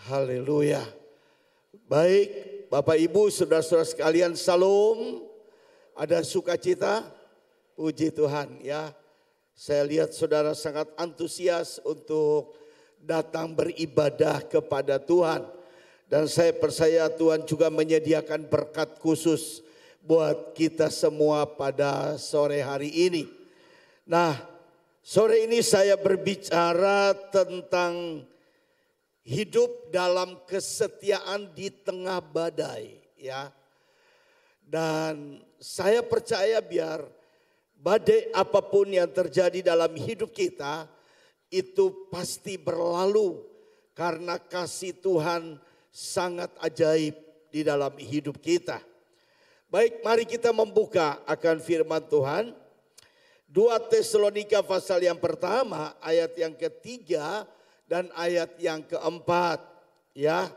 Haleluya. Baik, Bapak Ibu, saudara-saudara sekalian, salam. Ada sukacita? Puji Tuhan ya. Saya lihat saudara sangat antusias untuk datang beribadah kepada Tuhan. Dan saya percaya Tuhan juga menyediakan berkat khusus buat kita semua pada sore hari ini. Nah, sore ini saya berbicara tentang hidup dalam kesetiaan di tengah badai, ya. Dan saya percaya biar badai apapun yang terjadi dalam hidup kita itu pasti berlalu karena kasih Tuhan sangat ajaib di dalam hidup kita. Baik, mari kita membuka akan firman Tuhan. 2 Tesalonika pasal yang pertama, ayat yang ketiga dan ayat yang keempat. Ya,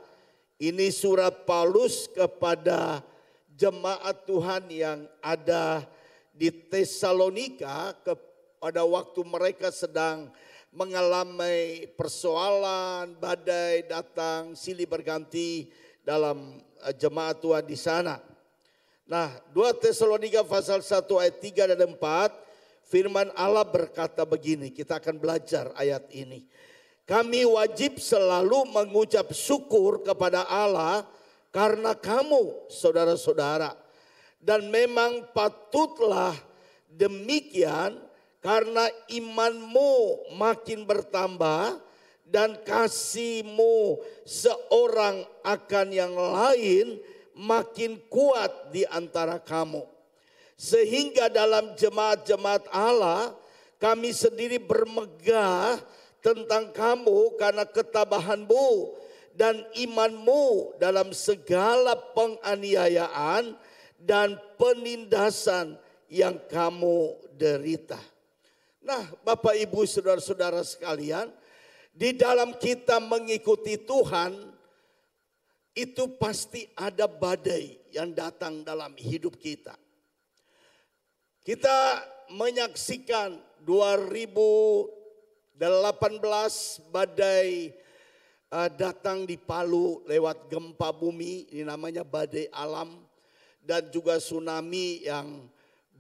ini surat Paulus kepada jemaat Tuhan yang ada di Tesalonika pada waktu mereka sedang mengalami persoalan, badai datang silih berganti dalam jemaat Tuhan di sana. Nah, 2 Tesalonika pasal 1 ayat 3 dan 4, firman Allah berkata begini, kita akan belajar ayat ini. Kami wajib selalu mengucap syukur kepada Allah karena kamu, saudara-saudara. Dan memang patutlah demikian karena imanmu makin bertambah dan kasihmu seorang akan yang lain makin kuat di antara kamu. Sehingga dalam jemaat-jemaat Allah kami sendiri bermegah tentang kamu karena ketabahanmu dan imanmu dalam segala penganiayaan dan penindasan yang kamu derita. Nah, Bapak Ibu saudara-saudara sekalian, di dalam kita mengikuti Tuhan itu pasti ada badai yang datang dalam hidup kita. Kita menyaksikan 2018 badai datang di Palu lewat gempa bumi, ini namanya badai alam, dan juga tsunami yang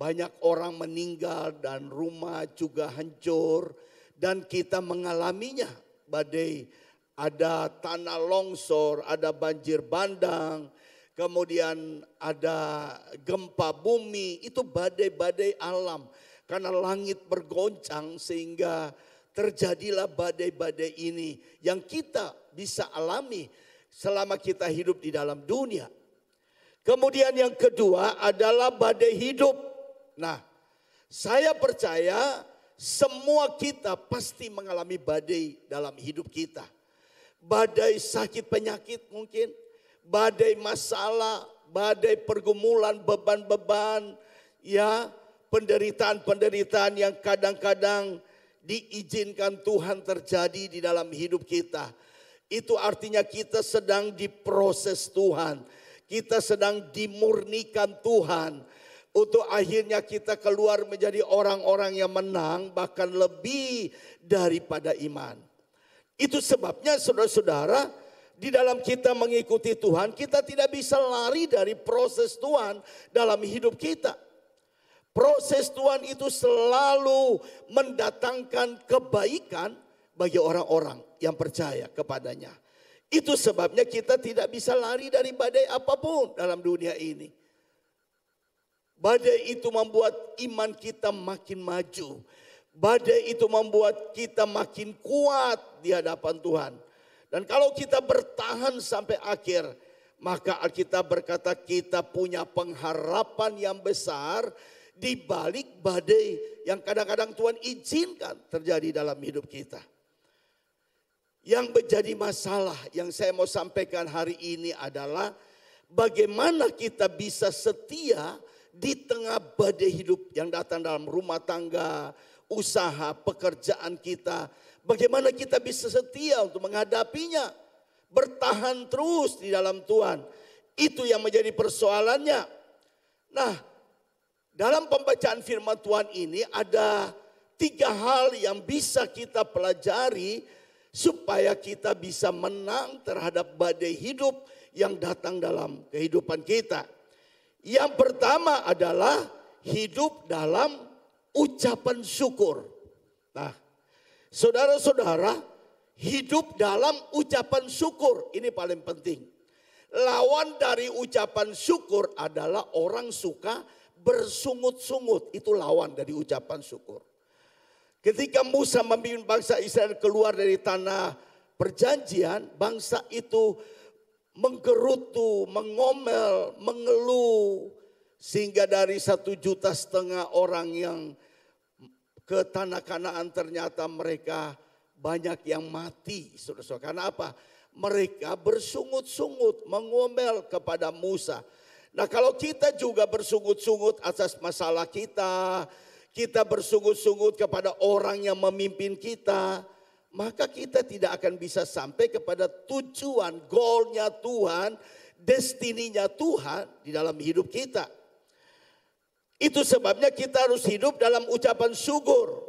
banyak orang meninggal dan rumah juga hancur, dan kita mengalaminya. Badai, ada tanah longsor, ada banjir bandang, kemudian ada gempa bumi, itu badai-badai alam. Karena langit bergoncang sehingga terjadilah badai-badai ini yang kita bisa alami selama kita hidup di dalam dunia. Kemudian yang kedua adalah badai hidup. Nah, saya percaya semua kita pasti mengalami badai dalam hidup kita. Badai sakit penyakit mungkin, badai masalah, badai pergumulan, beban-beban, ya, penderitaan-penderitaan yang kadang-kadang diizinkan Tuhan terjadi di dalam hidup kita. Itu artinya kita sedang diproses Tuhan. Kita sedang dimurnikan Tuhan. Untuk akhirnya kita keluar menjadi orang-orang yang menang, bahkan lebih daripada iman. Itu sebabnya saudara-saudara, di dalam kita mengikuti Tuhan, kita tidak bisa lari dari proses Tuhan dalam hidup kita. Proses Tuhan itu selalu mendatangkan kebaikan bagi orang-orang yang percaya kepadanya. Itu sebabnya kita tidak bisa lari dari badai apapun dalam dunia ini. Badai itu membuat iman kita makin maju. Badai itu membuat kita makin kuat di hadapan Tuhan. Dan kalau kita bertahan sampai akhir, maka Alkitab berkata kita punya pengharapan yang besar di balik badai yang kadang-kadang Tuhan izinkan terjadi dalam hidup kita. Yang menjadi masalah yang saya mau sampaikan hari ini adalah bagaimana kita bisa setia di tengah badai hidup yang datang dalam rumah tangga, usaha, pekerjaan kita. Bagaimana kita bisa setia untuk menghadapinya. Bertahan terus di dalam Tuhan. Itu yang menjadi persoalannya. Nah, dalam pembacaan firman Tuhan ini ada 3 hal yang bisa kita pelajari supaya kita bisa menang terhadap badai hidup yang datang dalam kehidupan kita. Yang pertama adalah hidup dalam ucapan syukur. Nah, saudara-saudara, hidup dalam ucapan syukur ini paling penting. Lawan dari ucapan syukur adalah orang suka bersungut-sungut. Itu lawan dari ucapan syukur. Ketika Musa memimpin bangsa Israel keluar dari tanah perjanjian, bangsa itu menggerutu, mengomel, mengeluh. Sehingga dari 1,5 juta orang yang ke tanah Kanaan ternyata mereka banyak yang mati. Saudara-saudara, karena apa? Mereka bersungut-sungut, mengomel kepada Musa. Nah, kalau kita juga bersungut-sungut atas masalah kita bersungut-sungut kepada orang yang memimpin kita, maka kita tidak akan bisa sampai kepada tujuan, goalnya Tuhan, destininya Tuhan di dalam hidup kita. Itu sebabnya kita harus hidup dalam ucapan syukur.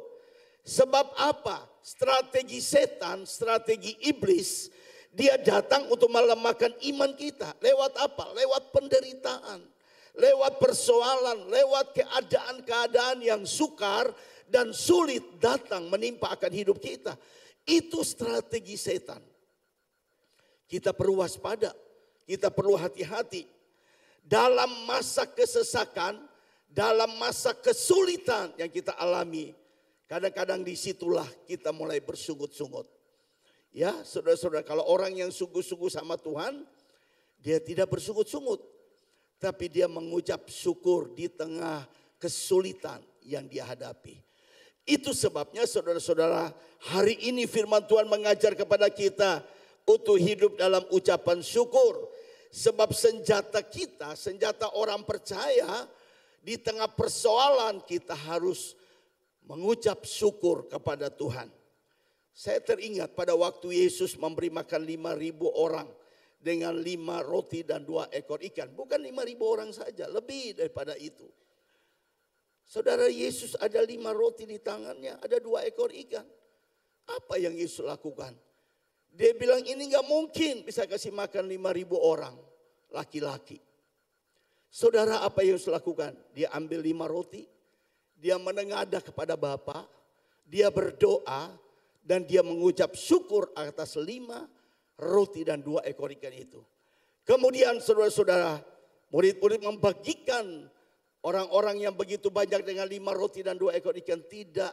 Sebab apa? Strategi setan, strategi iblis, dia datang untuk melemahkan iman kita. Lewat apa? Lewat penderitaan. Lewat persoalan, lewat keadaan-keadaan yang sukar dan sulit datang menimpa akan hidup kita. Itu strategi setan. Kita perlu waspada, kita perlu hati-hati. Dalam masa kesesakan, dalam masa kesulitan yang kita alami, kadang-kadang disitulah kita mulai bersungut-sungut. Ya, saudara-saudara, kalau orang yang sungguh-sungguh sama Tuhan, dia tidak bersungut-sungut. Tapi dia mengucap syukur di tengah kesulitan yang dia hadapi. Itu sebabnya saudara-saudara, hari ini firman Tuhan mengajar kepada kita untuk hidup dalam ucapan syukur. Sebab senjata kita, senjata orang percaya di tengah persoalan kita harus mengucap syukur kepada Tuhan. Saya teringat pada waktu Yesus memberi makan 5.000 orang. Dengan 5 roti dan 2 ekor ikan. Bukan 5.000 orang saja, lebih daripada itu. Saudara, Yesus ada 5 roti di tangannya, ada 2 ekor ikan. Apa yang Yesus lakukan? Dia bilang ini gak mungkin bisa kasih makan 5.000 orang, laki-laki. Saudara, apa yang Yesus lakukan? Dia ambil 5 roti, dia menengadah kepada Bapa, dia berdoa, dan dia mengucap syukur atas 5 roti dan 2 ekor ikan itu. Kemudian saudara-saudara, murid-murid membagikan orang-orang yang begitu banyak dengan 5 roti dan 2 ekor ikan, tidak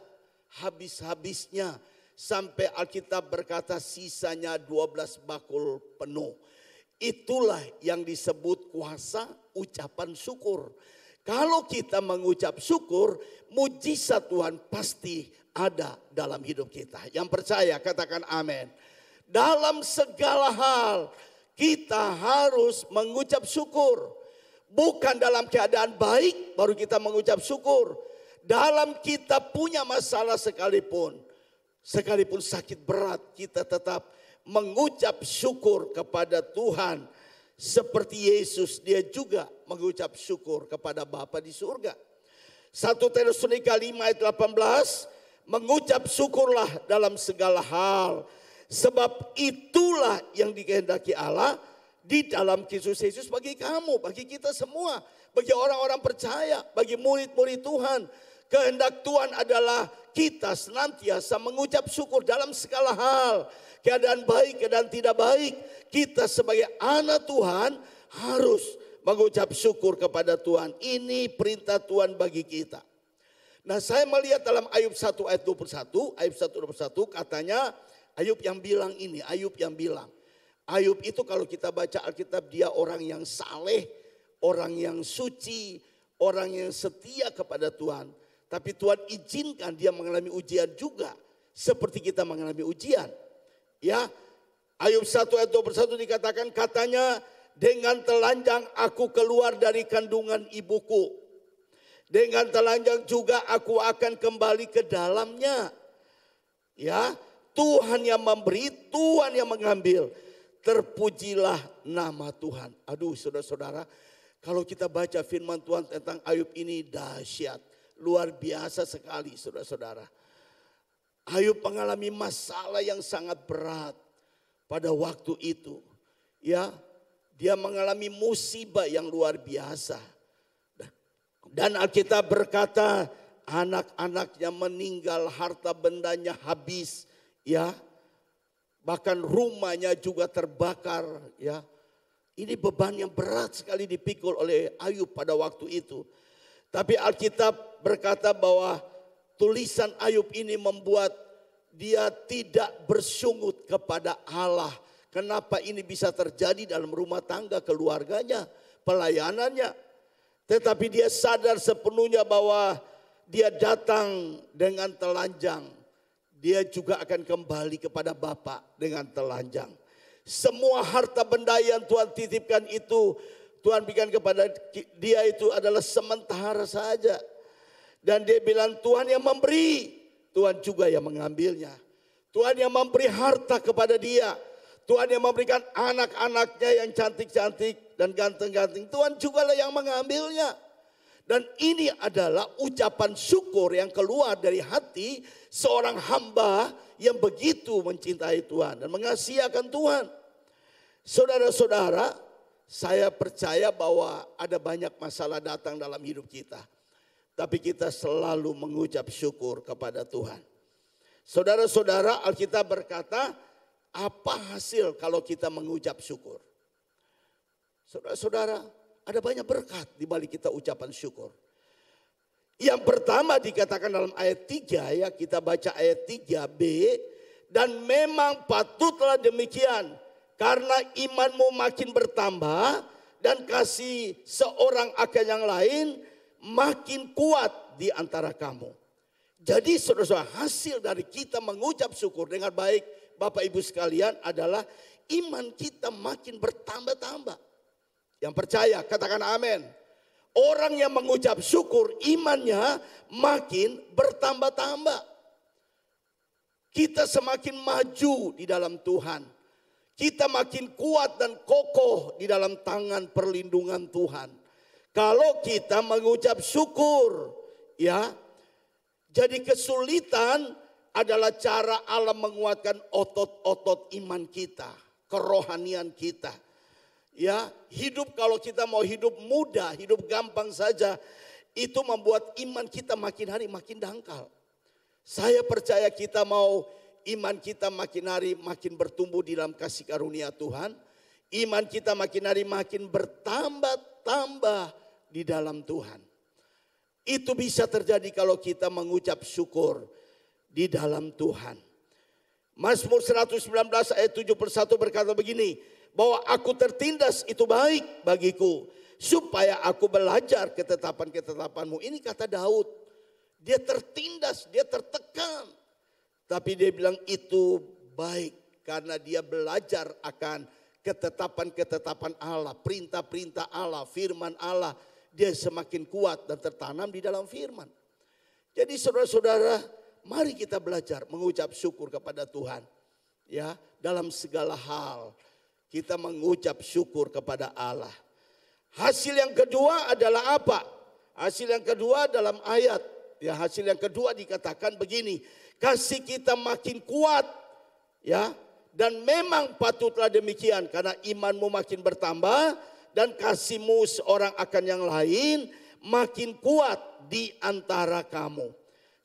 habis-habisnya. Sampai Alkitab berkata sisanya 12 bakul penuh. Itulah yang disebut kuasa ucapan syukur. Kalau kita mengucap syukur, mujizat Tuhan pasti ada dalam hidup kita. Yang percaya katakan amin. Dalam segala hal kita harus mengucap syukur. Bukan dalam keadaan baik baru kita mengucap syukur. Dalam kita punya masalah sekalipun sakit berat, kita tetap mengucap syukur kepada Tuhan. Seperti Yesus, dia juga mengucap syukur kepada Bapa di surga. 1 Tesalonika 5 ayat 18, mengucap syukurlah dalam segala hal. Sebab itulah yang dikehendaki Allah di dalam Kristus Yesus bagi kamu, bagi kita semua, bagi orang-orang percaya, bagi murid-murid Tuhan. Kehendak Tuhan adalah kita senantiasa mengucap syukur dalam segala hal. Keadaan baik, keadaan tidak baik. Kita sebagai anak Tuhan harus mengucap syukur kepada Tuhan. Ini perintah Tuhan bagi kita. Nah, saya melihat dalam Ayub 1 ayat 21, Ayub 1:21 katanya, Ayub yang bilang ini, Ayub yang bilang. Ayub itu kalau kita baca Alkitab dia orang yang saleh, orang yang suci, orang yang setia kepada Tuhan. Tapi Tuhan izinkan dia mengalami ujian juga. Seperti kita mengalami ujian. Ya, Ayub 1 ayat 21 dikatakan katanya, dengan telanjang aku keluar dari kandungan ibuku. Dengan telanjang juga aku akan kembali ke dalamnya. Ya, Tuhan yang memberi, Tuhan yang mengambil. Terpujilah nama Tuhan. Aduh saudara-saudara, kalau kita baca firman Tuhan tentang Ayub ini dahsyat. Luar biasa sekali saudara-saudara. Ayub mengalami masalah yang sangat berat pada waktu itu. Ya, dia mengalami musibah yang luar biasa. Dan Alkitab berkata anak-anaknya meninggal, harta bendanya habis, ya. Bahkan rumahnya juga terbakar, ya. Ini beban yang berat sekali dipikul oleh Ayub pada waktu itu. Tapi Alkitab berkata bahwa tulisan Ayub ini membuat dia tidak bersungut kepada Allah. Kenapa ini bisa terjadi dalam rumah tangga keluarganya, pelayanannya. Tetapi dia sadar sepenuhnya bahwa dia datang dengan telanjang. Dia juga akan kembali kepada Bapa dengan telanjang. Semua harta benda yang Tuhan titipkan itu, Tuhan berikan kepada dia itu adalah sementara saja. Dan dia bilang Tuhan yang memberi, Tuhan juga yang mengambilnya. Tuhan yang memberi harta kepada dia. Tuhan yang memberikan anak-anaknya yang cantik-cantik dan ganteng-ganteng. Tuhan juga lah yang mengambilnya. Dan ini adalah ucapan syukur yang keluar dari hati seorang hamba yang begitu mencintai Tuhan dan mengasihi akan Tuhan. Saudara-saudara, saya percaya bahwa ada banyak masalah datang dalam hidup kita. Tapi kita selalu mengucap syukur kepada Tuhan. Saudara-saudara, Alkitab berkata, apa hasil kalau kita mengucap syukur? Saudara-saudara, ada banyak berkat di balik kita ucapan syukur. Yang pertama dikatakan dalam ayat 3, ya, kita baca ayat 3b, dan memang patutlah demikian karena imanmu makin bertambah dan kasih seorang akan yang lain makin kuat di antara kamu. Jadi saudara-saudara, hasil dari kita mengucap syukur dengan baik, Bapak Ibu sekalian, adalah iman kita makin bertambah-tambah. Yang percaya katakan amin. Orang yang mengucap syukur imannya makin bertambah-tambah. Kita semakin maju di dalam Tuhan. Kita makin kuat dan kokoh di dalam tangan perlindungan Tuhan. Kalau kita mengucap syukur, ya. Jadi kesulitan adalah cara Allah menguatkan otot-otot iman kita, kerohanian kita. Ya, hidup kalau kita mau hidup mudah, hidup gampang saja, itu membuat iman kita makin hari makin dangkal. Saya percaya kita mau iman kita makin hari makin bertumbuh di dalam kasih karunia Tuhan. Iman kita makin hari makin bertambah-tambah di dalam Tuhan. Itu bisa terjadi kalau kita mengucap syukur di dalam Tuhan. Mazmur 119 ayat 71 berkata begini, bahwa aku tertindas itu baik bagiku, supaya aku belajar ketetapan-ketetapanmu. Ini kata Daud, dia tertindas, dia tertekan. Tapi dia bilang itu baik karena dia belajar akan ketetapan-ketetapan Allah, perintah-perintah Allah, firman Allah. Dia semakin kuat dan tertanam di dalam firman. Jadi saudara-saudara, mari kita belajar mengucap syukur kepada Tuhan. Ya, dalam segala hal kita mengucap syukur kepada Allah. Hasil yang kedua adalah apa? Hasil yang kedua dalam ayat, ya, hasil yang kedua dikatakan begini, kasih kita makin kuat, ya, dan memang patutlah demikian karena imanmu makin bertambah dan kasihmu seorang akan yang lain makin kuat di antara kamu.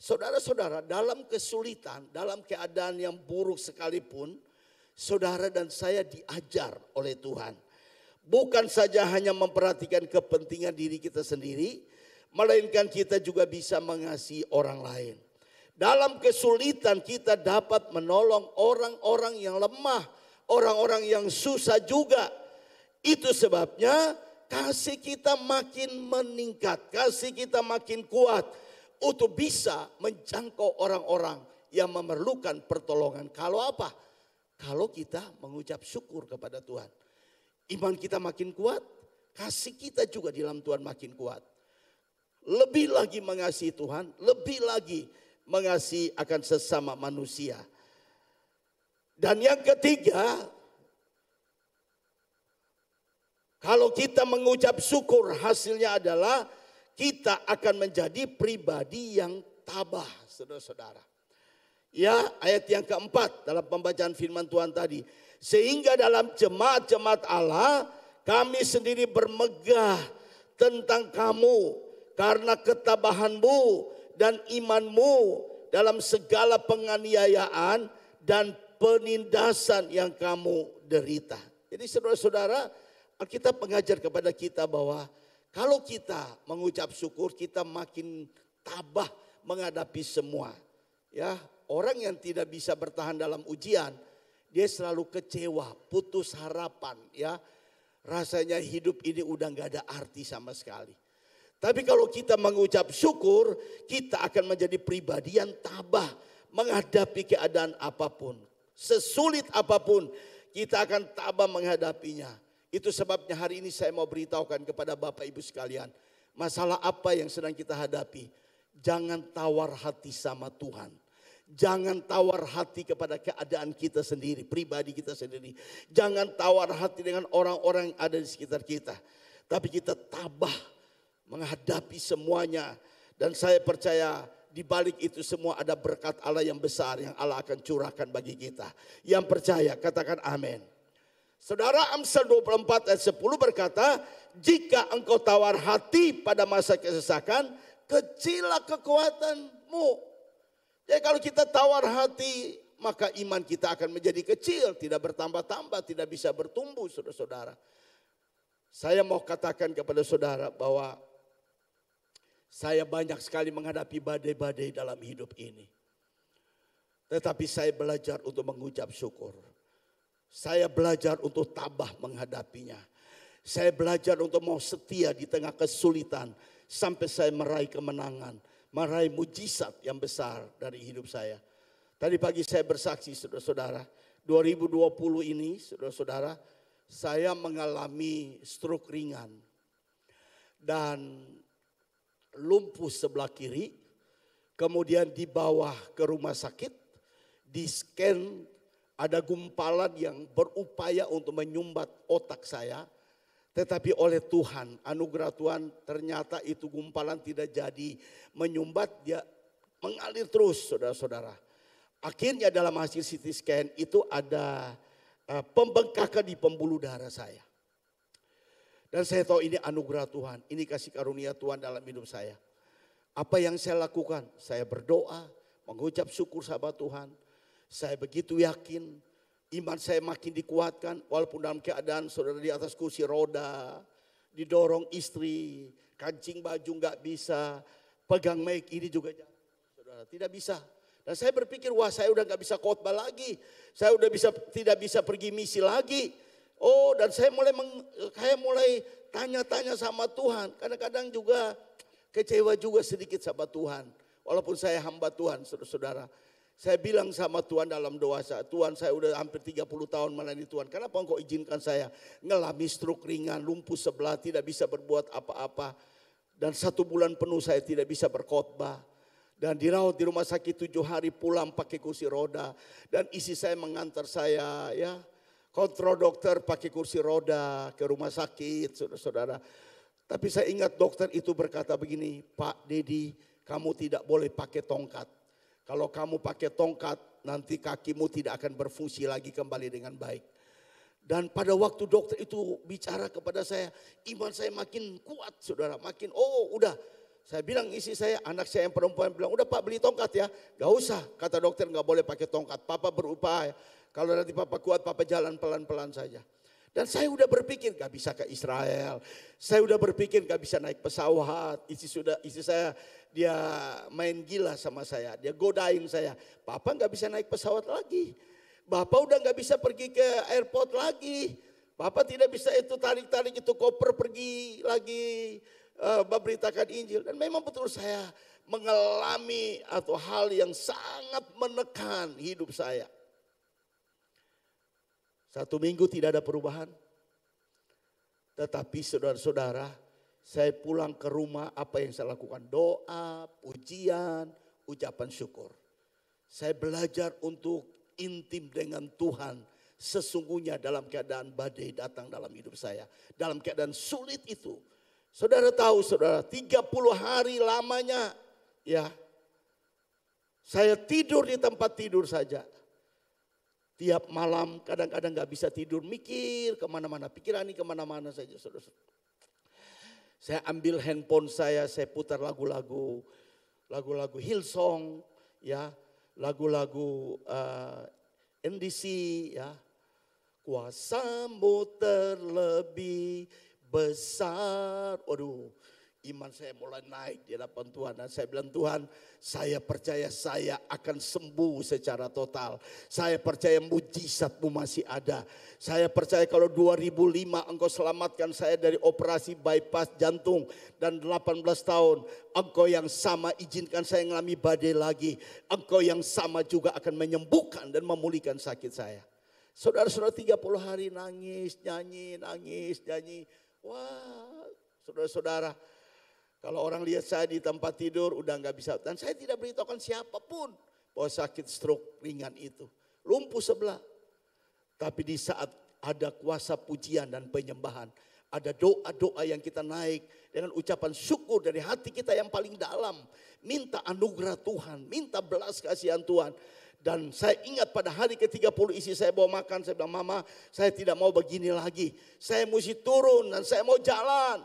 Saudara-saudara, dalam kesulitan, dalam keadaan yang buruk sekalipun, saudara dan saya diajar oleh Tuhan. Bukan saja hanya memperhatikan kepentingan diri kita sendiri, melainkan kita juga bisa mengasihi orang lain. Dalam kesulitan kita dapat menolong orang-orang yang lemah, orang-orang yang susah juga. Itu sebabnya kasih kita makin meningkat, kasih kita makin kuat untuk bisa menjangkau orang-orang yang memerlukan pertolongan. Kalau apa? Kalau kita mengucap syukur kepada Tuhan. Iman kita makin kuat, kasih kita juga di dalam Tuhan makin kuat. Lebih lagi mengasihi Tuhan, lebih lagi mengasihi akan sesama manusia. Dan yang ketiga, kalau kita mengucap syukur, hasilnya adalah kita akan menjadi pribadi yang tabah, saudara-saudara. Ya, ayat yang keempat dalam pembacaan firman Tuhan tadi. Sehingga dalam jemaat-jemaat Allah kami sendiri bermegah tentang kamu karena ketabahanmu dan imanmu dalam segala penganiayaan dan penindasan yang kamu derita. Jadi saudara-saudara, Alkitab mengajar kepada kita bahwa kalau kita mengucap syukur, kita makin tabah menghadapi semua. Ya, orang yang tidak bisa bertahan dalam ujian, dia selalu kecewa, putus harapan, ya. Rasanya hidup ini udah gak ada arti sama sekali. Tapi kalau kita mengucap syukur, kita akan menjadi pribadi yang tabah menghadapi keadaan apapun. Sesulit apapun, kita akan tabah menghadapinya. Itu sebabnya hari ini saya mau beritahukan kepada Bapak Ibu sekalian, masalah apa yang sedang kita hadapi, jangan tawar hati sama Tuhan. Jangan tawar hati kepada keadaan kita sendiri, pribadi kita sendiri. Jangan tawar hati dengan orang-orang yang ada di sekitar kita. Tapi kita tabah menghadapi semuanya. Dan saya percaya di balik itu semua ada berkat Allah yang besar yang Allah akan curahkan bagi kita. Yang percaya katakan amin. Saudara, Amsal 24 ayat 10 berkata, jika engkau tawar hati pada masa kesesakan, kecillah kekuatanmu. Jadi kalau kita tawar hati, maka iman kita akan menjadi kecil, tidak bertambah-tambah, tidak bisa bertumbuh, saudara-saudara. Saya mau katakan kepada saudara bahwa saya banyak sekali menghadapi badai-badai dalam hidup ini. Tetapi saya belajar untuk mengucap syukur. Saya belajar untuk tabah menghadapinya. Saya belajar untuk mau setia di tengah kesulitan sampai saya meraih kemenangan. Meraih mujizat yang besar dari hidup saya. Tadi pagi saya bersaksi saudara-saudara, 2020 ini saudara-saudara, saya mengalami stroke ringan. Dan lumpuh sebelah kiri, kemudian dibawa ke rumah sakit, di scan ada gumpalan yang berupaya untuk menyumbat otak saya. Tetapi oleh Tuhan, anugerah Tuhan, ternyata itu gumpalan tidak jadi menyumbat, dia mengalir terus saudara-saudara. Akhirnya dalam hasil CT scan itu ada pembengkakan di pembuluh darah saya. Dan saya tahu ini anugerah Tuhan, ini kasih karunia Tuhan dalam hidup saya. Apa yang saya lakukan? Saya berdoa, mengucap syukur sama Tuhan. Saya begitu yakin. Iman saya makin dikuatkan walaupun dalam keadaan saudara di atas kursi roda, didorong istri, kancing baju nggak bisa, pegang mic ini juga saudara tidak bisa. Dan saya berpikir wah saya udah nggak bisa khotbah lagi, saya udah tidak bisa pergi misi lagi. Oh dan saya mulai tanya-tanya sama Tuhan, kadang-kadang juga kecewa juga sedikit sama Tuhan, walaupun saya hamba Tuhan saudara-saudara. Saya bilang sama Tuhan dalam doa saya, Tuhan saya udah hampir 30 tahun melayani Tuhan. Kenapa engkau izinkan saya ngalami stroke ringan, lumpuh sebelah, tidak bisa berbuat apa-apa. Dan 1 bulan penuh saya tidak bisa berkhotbah. Dan dirawat di rumah sakit 7 hari, pulang pakai kursi roda. Dan isi saya mengantar saya ya, kontrol dokter pakai kursi roda ke rumah sakit saudara-saudara. Tapi saya ingat dokter itu berkata begini, Pak Dedi kamu tidak boleh pakai tongkat. Kalau kamu pakai tongkat, nanti kakimu tidak akan berfungsi lagi kembali dengan baik. Dan pada waktu dokter itu bicara kepada saya, iman saya makin kuat saudara, makin udah. Saya bilang isi saya, anak saya yang perempuan bilang, udah Pak beli tongkat ya. Gak usah, kata dokter gak boleh pakai tongkat, Papa berupaya. Kalau nanti Papa kuat, Papa jalan pelan-pelan saja. Dan saya udah berpikir gak bisa ke Israel. Saya udah berpikir gak bisa naik pesawat. Isi saya dia main gila sama saya. Dia godain saya. Papa gak bisa naik pesawat lagi. Bapak udah gak bisa pergi ke airport lagi. Bapak tidak bisa itu tarik-tarik itu koper pergi lagi memberitakan Injil. Dan memang betul saya mengalami atau hal yang sangat menekan hidup saya. 1 minggu tidak ada perubahan. Tetapi saudara-saudara, saya pulang ke rumah, apa yang saya lakukan? Doa, pujian, ucapan syukur. Saya belajar untuk intim dengan Tuhan. Sesungguhnya dalam keadaan badai datang dalam hidup saya. Dalam keadaan sulit itu. Saudara tahu saudara, 30 hari lamanya ya. Saya tidur di tempat tidur saja. Tiap malam kadang-kadang gak bisa tidur, mikir kemana-mana, pikiran ini kemana-mana saja, saudara. Saya ambil handphone saya putar lagu-lagu Hillsong, ya, lagu-lagu NDC, ya. Kuasamu terlebih besar. Waduh, iman saya mulai naik di hadapan Tuhan. Dan saya bilang, Tuhan, saya percaya saya akan sembuh secara total. Saya percaya mujizat-Mu masih ada. Saya percaya kalau 2005 Engkau selamatkan saya dari operasi bypass jantung. Dan 18 tahun Engkau yang sama izinkan saya mengalami badai lagi. Engkau yang sama juga akan menyembuhkan dan memulihkan sakit saya. Saudara-saudara 30 hari nangis, nyanyi. Wah, saudara-saudara, kalau orang lihat saya di tempat tidur udah gak bisa. Dan saya tidak beritahukan siapapun bahwa sakit stroke ringan itu. Lumpuh sebelah. Tapi di saat ada kuasa pujian dan penyembahan. Ada doa-doa yang kita naik dengan ucapan syukur dari hati kita yang paling dalam. Minta anugerah Tuhan, minta belas kasihan Tuhan. Dan saya ingat pada hari ke-30 istri saya bawa makan. Saya bilang, Mama, saya tidak mau begini lagi. Saya mesti turun dan saya mau jalan.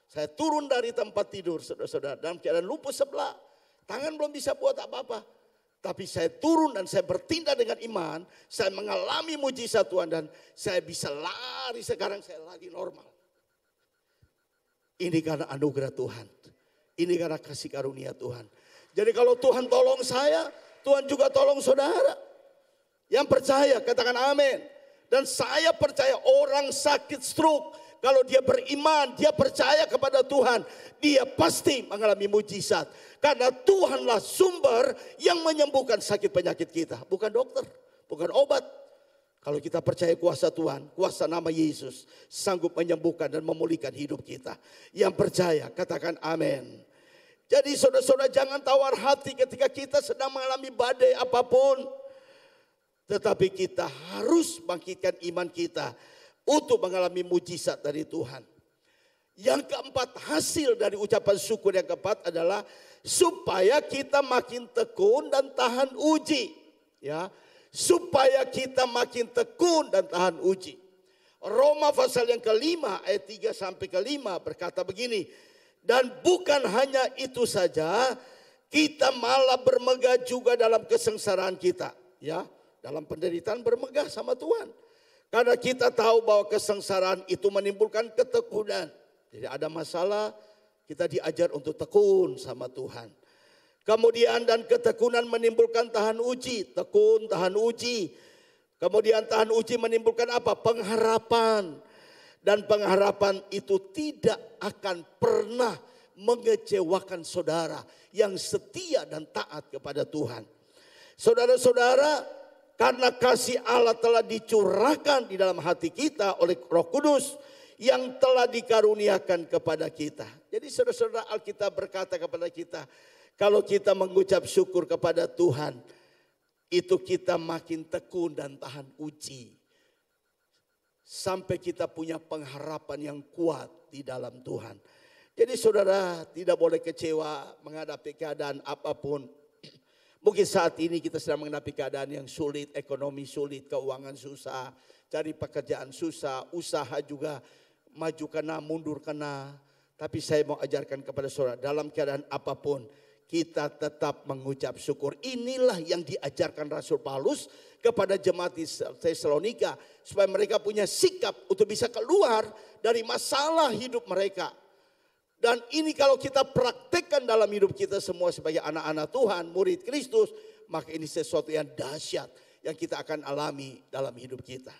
Saya turun dari tempat tidur, saudara-saudara, dalam keadaan lumpuh sebelah. Tangan belum bisa buat apa-apa. Tapi saya turun dan saya bertindak dengan iman. Saya mengalami mujizat Tuhan dan saya bisa lari. Sekarang saya lagi normal. Ini karena anugerah Tuhan. Ini karena kasih karunia Tuhan. Jadi kalau Tuhan tolong saya, Tuhan juga tolong saudara. Yang percaya katakan amin. Dan saya percaya orang sakit stroke, kalau dia beriman, dia percaya kepada Tuhan, dia pasti mengalami mujizat. Karena Tuhanlah sumber yang menyembuhkan sakit penyakit kita. Bukan dokter, bukan obat. Kalau kita percaya kuasa Tuhan, kuasa nama Yesus sanggup menyembuhkan dan memulihkan hidup kita. Yang percaya katakan amin. Jadi saudara-saudara jangan tawar hati ketika kita sedang mengalami badai apapun. Tetapi kita harus bangkitkan iman kita untuk mengalami mujizat dari Tuhan. Yang keempat, hasil dari ucapan syukur yang keempat adalah supaya kita makin tekun dan tahan uji. Ya, supaya kita makin tekun dan tahan uji. Roma pasal yang kelima ayat 3 sampai kelima berkata begini. Dan bukan hanya itu saja, kita malah bermegah juga dalam kesengsaraan kita. Ya, dalam penderitaan bermegah sama Tuhan. Karena kita tahu bahwa kesengsaraan itu menimbulkan ketekunan. Jadi ada masalah, kita diajar untuk tekun sama Tuhan. Kemudian dan ketekunan menimbulkan tahan uji. Tekun, tahan uji. Kemudian tahan uji menimbulkan apa? Pengharapan. Dan pengharapan itu tidak akan pernah mengecewakan saudara yang setia dan taat kepada Tuhan. Saudara-saudara, karena kasih Allah telah dicurahkan di dalam hati kita oleh Roh Kudus yang telah dikaruniakan kepada kita. Jadi saudara-saudara, Alkitab berkata kepada kita, kalau kita mengucap syukur kepada Tuhan, itu kita makin tekun dan tahan uji. Sampai kita punya pengharapan yang kuat di dalam Tuhan. Jadi saudara tidak boleh kecewa menghadapi keadaan apapun. Mungkin saat ini kita sedang menghadapi keadaan yang sulit, ekonomi sulit, keuangan susah, cari pekerjaan susah, usaha juga maju kena, mundur kena. Tapi saya mau ajarkan kepada saudara, dalam keadaan apapun kita tetap mengucap syukur. Inilah yang diajarkan Rasul Paulus kepada jemaat di Tesalonika, supaya mereka punya sikap untuk bisa keluar dari masalah hidup mereka. Dan ini kalau kita praktekkan dalam hidup kita semua sebagai anak-anak Tuhan, murid Kristus, maka ini sesuatu yang dahsyat yang kita akan alami dalam hidup kita.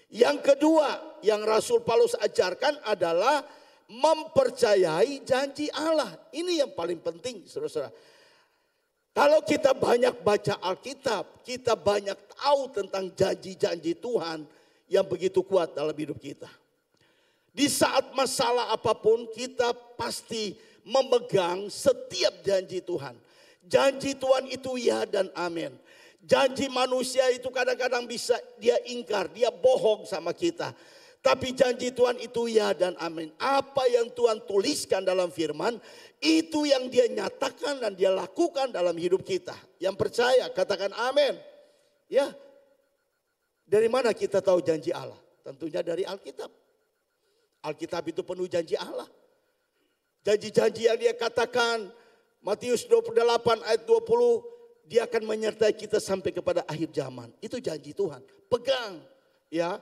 Yang kedua yang Rasul Paulus ajarkan adalah mempercayai janji Allah. Ini yang paling penting, saudara-saudara. Kalau kita banyak baca Alkitab, kita banyak tahu tentang janji-janji Tuhan yang begitu kuat dalam hidup kita. Di saat masalah apapun kita pasti memegang setiap janji Tuhan. Janji Tuhan itu ya dan amin. Janji manusia itu kadang-kadang bisa dia ingkar, dia bohong sama kita. Tapi janji Tuhan itu ya dan amin. Apa yang Tuhan tuliskan dalam firman, itu yang dia nyatakan dan dia lakukan dalam hidup kita. Yang percaya katakan amin. Ya, dari mana kita tahu janji Allah? Tentunya dari Alkitab. Alkitab itu penuh janji Allah. Janji-janji yang dia katakan, Matius 28 ayat 20, dia akan menyertai kita sampai kepada akhir zaman. Itu janji Tuhan. Pegang, ya.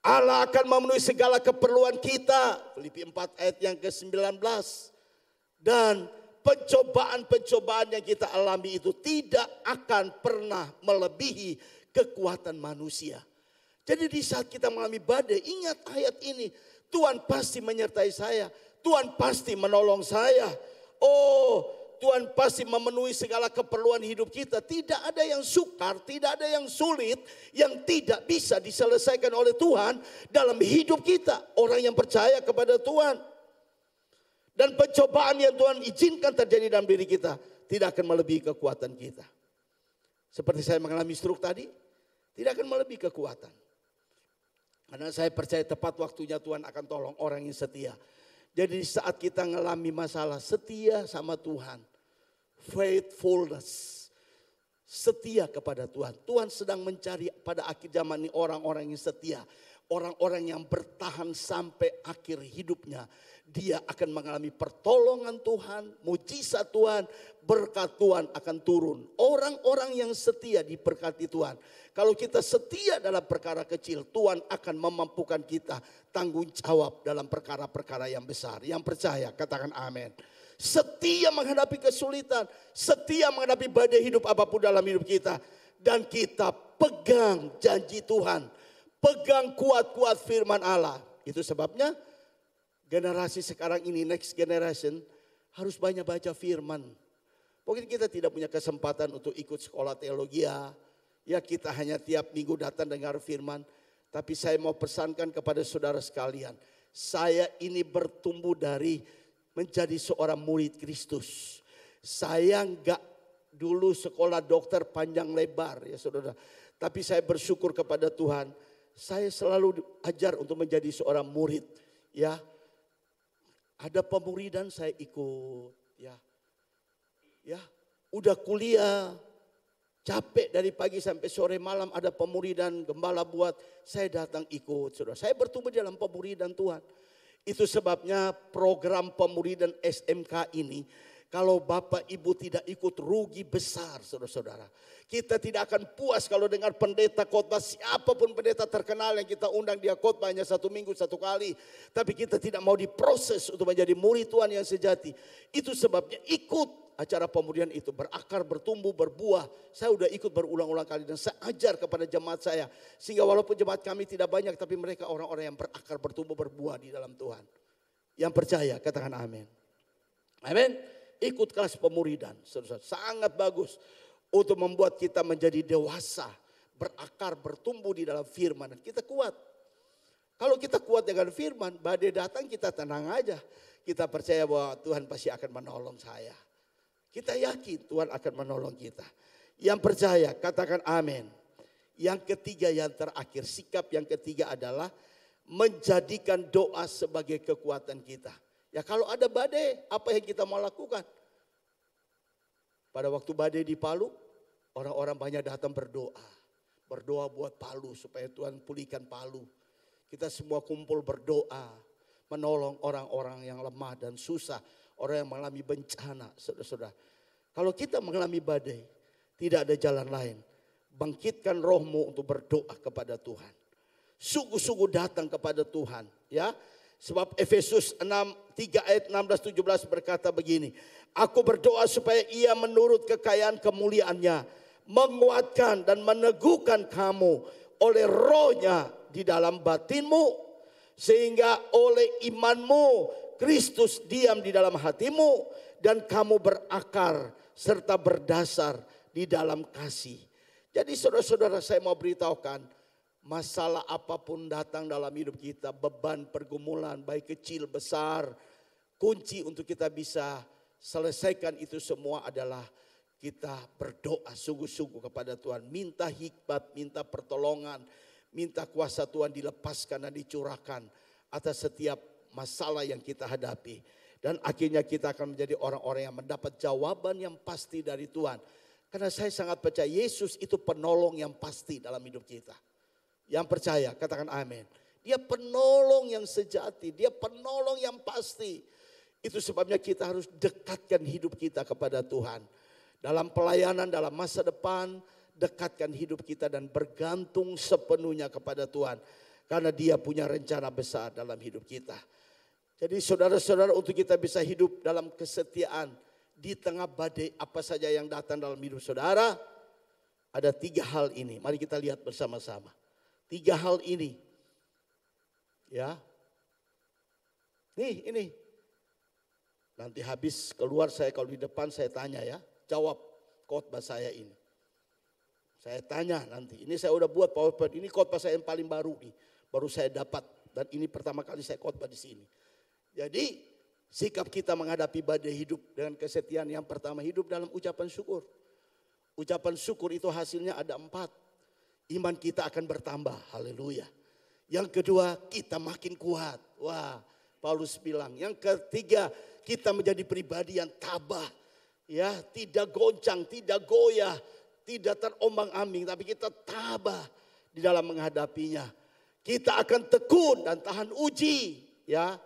Allah akan memenuhi segala keperluan kita. Filipi 4 ayat yang ke-19. Dan pencobaan-pencobaan yang kita alami itu tidak akan pernah melebihi kekuatan manusia. Jadi di saat kita mengalami badai, ingat ayat ini. Tuhan pasti menyertai saya. Tuhan pasti menolong saya. Oh, Tuhan pasti memenuhi segala keperluan hidup kita. Tidak ada yang sukar, tidak ada yang sulit yang tidak bisa diselesaikan oleh Tuhan dalam hidup kita. Orang yang percaya kepada Tuhan. Dan pencobaan yang Tuhan izinkan terjadi dalam diri kita tidak akan melebihi kekuatan kita. Seperti saya mengalami stroke tadi, tidak akan melebihi kekuatan. Karena saya percaya tepat waktunya Tuhan akan tolong orang yang setia. Jadi saat kita mengalami masalah, setia sama Tuhan. Faithfulness. Setia kepada Tuhan. Tuhan sedang mencari pada akhir zaman ini orang-orang yang setia. Orang-orang yang bertahan sampai akhir hidupnya. Dia akan mengalami pertolongan Tuhan, mujizat Tuhan, berkat Tuhan akan turun. Orang-orang yang setia diberkati Tuhan. Kalau kita setia dalam perkara kecil, Tuhan akan memampukan kita tanggung jawab dalam perkara-perkara yang besar. Yang percaya, katakan amin. Setia menghadapi kesulitan, setia menghadapi badai hidup apapun dalam hidup kita. Dan kita pegang janji Tuhan, pegang kuat-kuat firman Allah. Itu sebabnya generasi sekarang ini, next generation, harus banyak baca firman. Mungkin kita tidak punya kesempatan untuk ikut sekolah teologi ya kita hanya tiap minggu datang dengar firman. Tapi saya mau pesankan kepada saudara sekalian. Saya ini bertumbuh dari menjadi seorang murid Kristus. Saya enggak dulu sekolah dokter panjang lebar ya saudara. Tapi saya bersyukur kepada Tuhan. Saya selalu ajar untuk menjadi seorang murid ya. Ada pemuridan saya ikut ya. Ya, udah kuliah, capek dari pagi sampai sore malam ada pemuridan, gembala buat, saya datang ikut. Saudara, saya bertumbuh dalam pemuridan Tuhan. Itu sebabnya program pemuridan SMK ini, kalau Bapak Ibu tidak ikut rugi besar saudara-saudara. Kita tidak akan puas kalau dengar pendeta khotbah, siapapun pendeta terkenal yang kita undang dia khotbah hanya 1 minggu 1 kali. Tapi kita tidak mau diproses untuk menjadi murid Tuhan yang sejati. Itu sebabnya ikut acara pemuridan itu, berakar, bertumbuh, berbuah. Saya udah ikut berulang-ulang kali dan saya ajar kepada jemaat saya. Sehingga walaupun jemaat kami tidak banyak, tapi mereka orang-orang yang berakar, bertumbuh, berbuah di dalam Tuhan. Yang percaya, katakan amin. Amin. Ikut kelas pemuridan, saudara, sangat bagus untuk membuat kita menjadi dewasa, berakar, bertumbuh di dalam firman. Dan kita kuat. Kalau kita kuat dengan firman, badai datang kita tenang aja. Kita percaya bahwa Tuhan pasti akan menolong saya. Kita yakin Tuhan akan menolong kita. Yang percaya, katakan amin. Yang ketiga, yang terakhir, sikap yang ketiga adalah menjadikan doa sebagai kekuatan kita. Ya kalau ada badai, apa yang kita mau lakukan? Pada waktu badai di Palu, orang-orang banyak datang berdoa. Berdoa buat Palu, supaya Tuhan pulihkan Palu. Kita semua kumpul berdoa, menolong orang-orang yang lemah dan susah. Orang yang mengalami bencana, saudara-saudara. Kalau kita mengalami badai, tidak ada jalan lain. Bangkitkan rohmu untuk berdoa kepada Tuhan. Sungguh-sungguh datang kepada Tuhan. Ya, sebab Efesus 3 ayat 16-17 berkata begini. Aku berdoa supaya ia menurut kekayaan kemuliaannya, menguatkan dan meneguhkan kamu oleh rohnya di dalam batinmu. Sehingga oleh imanmu Kristus diam di dalam hatimu dan kamu berakar serta berdasar di dalam kasih. Jadi saudara-saudara, saya mau beritahukan, masalah apapun datang dalam hidup kita, beban, pergumulan, baik kecil, besar, kunci untuk kita bisa selesaikan itu semua adalah kita berdoa sungguh-sungguh kepada Tuhan. Minta hikmat, minta pertolongan, minta kuasa Tuhan dilepaskan dan dicurahkan atas setiap masalah yang kita hadapi. Dan akhirnya kita akan menjadi orang-orang yang mendapat jawaban yang pasti dari Tuhan. Karena saya sangat percaya Yesus itu penolong yang pasti dalam hidup kita. Yang percaya, katakan amin. Dia penolong yang sejati, dia penolong yang pasti. Itu sebabnya kita harus dekatkan hidup kita kepada Tuhan. Dalam pelayanan, dalam masa depan, dekatkan hidup kita dan bergantung sepenuhnya kepada Tuhan. Karena dia punya rencana besar dalam hidup kita. Jadi saudara-saudara, untuk kita bisa hidup dalam kesetiaan di tengah badai apa saja yang datang dalam hidup saudara, ada 3 hal ini. Mari kita lihat bersama-sama. 3 hal ini. Ya. Ini. Nanti habis keluar saya kalau di depan saya tanya ya. Jawab khotbah saya ini. Saya tanya nanti. Ini saya udah buat PowerPoint. Ini khotbah saya yang paling baru nih. Baru saya dapat. Dan ini pertama kali saya khotbah di sini. Jadi sikap kita menghadapi badai hidup dengan kesetiaan. Yang pertama, hidup dalam ucapan syukur. Ucapan syukur itu hasilnya ada 4. Iman kita akan bertambah. Haleluya. Yang kedua, kita makin kuat. Wah, Paulus bilang. Yang ketiga, kita menjadi pribadi yang tabah. Ya, tidak goncang, tidak goyah, tidak terombang-ambing, tapi kita tabah di dalam menghadapinya. Kita akan tekun dan tahan uji, ya.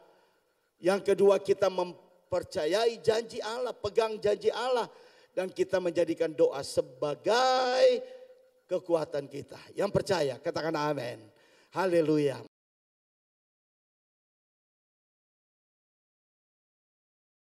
Yang kedua, kita mempercayai janji Allah, pegang janji Allah, dan kita menjadikan doa sebagai kekuatan kita. Yang percaya, katakan amin. Haleluya.